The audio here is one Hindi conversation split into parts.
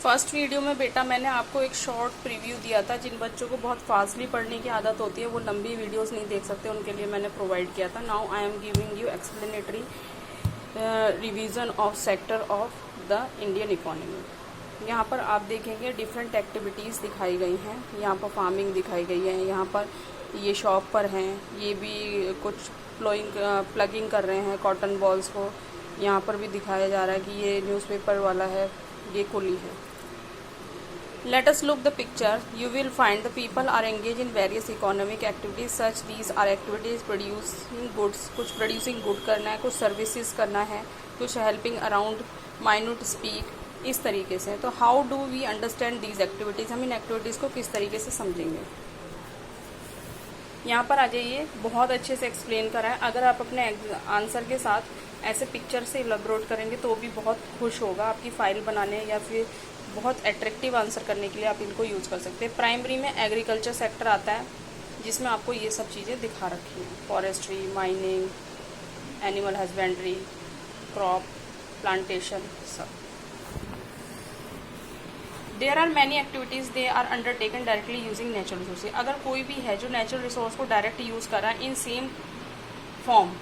फर्स्ट वीडियो में बेटा मैंने आपको एक शॉर्ट प्रीव्यू दिया था। जिन बच्चों को बहुत फास्टली पढ़ने की आदत होती है वो लंबी वीडियोस नहीं देख सकते, उनके लिए मैंने प्रोवाइड किया था। Now I am giving you explanatory revision of sector of the Indian economy. यहाँ पर आप देखेंगे डिफरेंट एक्टिविटीज़ दिखाई गई हैं। यहाँ पर फार्मिंग दिखाई गई है, यहाँ पर ये शॉप पर हैं, ये भी कुछ प्लगिंग कर रहे हैं कॉटन बॉल्स को। यहाँ पर भी दिखाया जा रहा है कि ये न्यूज़पेपर वाला है, ये कुली है। Let us look the picture. You will find the people are engaged in various economic activities such these are activities producing goods. कुछ producing good करना है, कुछ services करना है, कुछ helping around minute speak, इस तरीके से। तो how do we understand these activities? हम इन activities को किस तरीके से समझेंगे। यहाँ पर आ जाइए, बहुत अच्छे से एक्सप्लेन करा है। अगर आप अपने आंसर के साथ ऐसे पिक्चर से इलेबोरेट करेंगे तो भी बहुत खुश होगा। आपकी फाइल बनाने या फिर बहुत एट्रैक्टिव आंसर करने के लिए आप इनको यूज़ कर सकते हैं। प्राइमरी में एग्रीकल्चर सेक्टर आता है जिसमें आपको ये सब चीज़ें दिखा रखी हैं, forestry, mining, animal husbandry, crop plantation, सब। There are many activities they are undertaken directly using natural resources. अगर कोई भी है जो नेचुरल रिसोर्स को डायरेक्ट यूज़ कर रहा है इन सेम फॉर्म,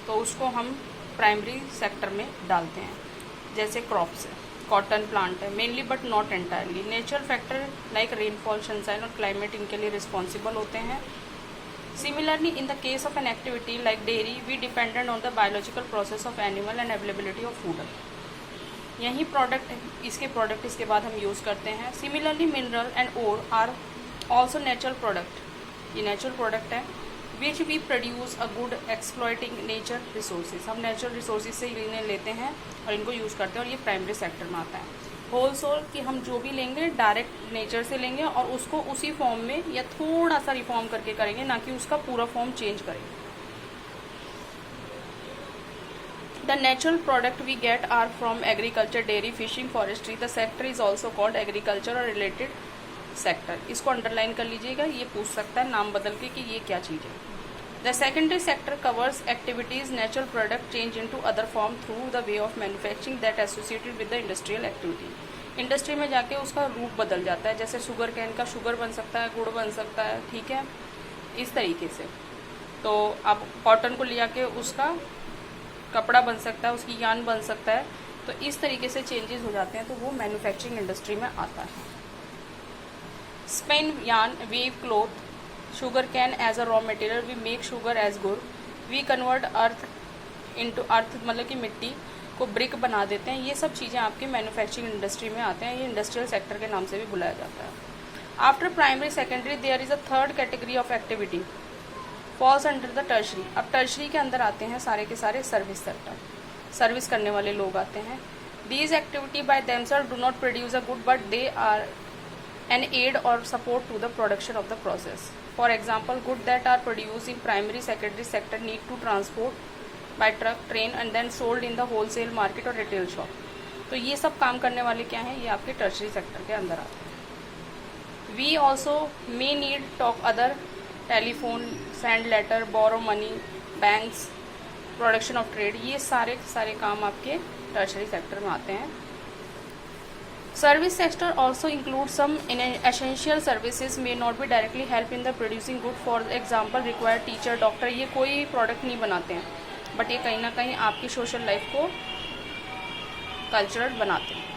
तो उसको हम प्राइमरी सेक्टर में डालते हैं। जैसे क्रॉप से कॉटन प्लांट है mainly but not entirely. Natural factor like rainfall, sunshine और क्लाइमेट इनके लिए रिस्पॉन्सिबल होते हैं। Similarly in the case of an activity like dairy we dependent on the biological process of animal and availability of food. यही प्रोडक्ट इसके बाद हम यूज़ करते हैं। Similarly mineral and ore are also natural product. ये नेचुरल प्रोडक्ट है which we produce a good exploiting nature resources. हम नेचुरल रिसोर्सेज से इन्हें लेते हैं और इनको यूज़ करते हैं, और ये प्राइमरी सेक्टर में आता है। होलसेल कि हम जो भी लेंगे डायरेक्ट नेचर से लेंगे और उसको उसी फॉर्म में या थोड़ा सा रिफॉर्म करके करेंगे, ना कि उसका पूरा फॉर्म चेंज करेंगे। The natural product we get are from agriculture, dairy, fishing, forestry. The sector is also called agriculture और रिलेटेड सेक्टर। इसको अंडरलाइन कर लीजिएगा, ये पूछ सकता है नाम बदल के कि ये क्या चीज़ है। The secondary sector covers activities natural product change into other form through the way of manufacturing that associated with the industrial activity. Industry में जाके उसका रूप बदल जाता है। जैसे शुगर कैन का शुगर बन सकता है, गुड़ बन सकता है, ठीक है, इस तरीके से। तो अब कॉटन को ले जाके उसका कपड़ा बन सकता है, उसकी यान बन सकता है। तो इस तरीके से चेंजेस हो जाते हैं, तो वो मैन्युफैक्चरिंग इंडस्ट्री में आता है। Spin, yarn, weave cloth, sugar cane as a raw material, we make sugar as गुड़, we convert earth into earth मतलब कि मिट्टी को ब्रिक बना देते हैं। ये सब चीज़ें आपकी मैन्युफैक्चरिंग इंडस्ट्री में आते हैं। ये इंडस्ट्रियल सेक्टर के नाम से भी बुलाया जाता है। After primary secondary there is a third category of activity falls under the tertiary. अब टर्शरी के अंदर आते हैं सारे के सारे सर्विस सेक्टर, सर्विस करने वाले लोग आते हैं। These activity by themselves do not produce a good but they are an aid or support to the production of the process. For example, goods that are produced in primary secondary sector need to transport by truck, train and then sold in the wholesale market or retail shop. तो ये सब काम करने वाले क्या हैं, ये आपके टर्शरी सेक्टर के अंदर आते हैं। We also may need talk other telephone, send letter, borrow money, banks, production of trade, ये सारे काम आपके टर्शरी सेक्टर में आते हैं। Service sector also includes some essential services may not be directly help in the producing good. For example, require teacher, doctor, ये कोई प्रोडक्ट नहीं बनाते हैं, बट ये कहीं ना कहीं आपकी सोशल लाइफ को कल्चरल बनाते हैं।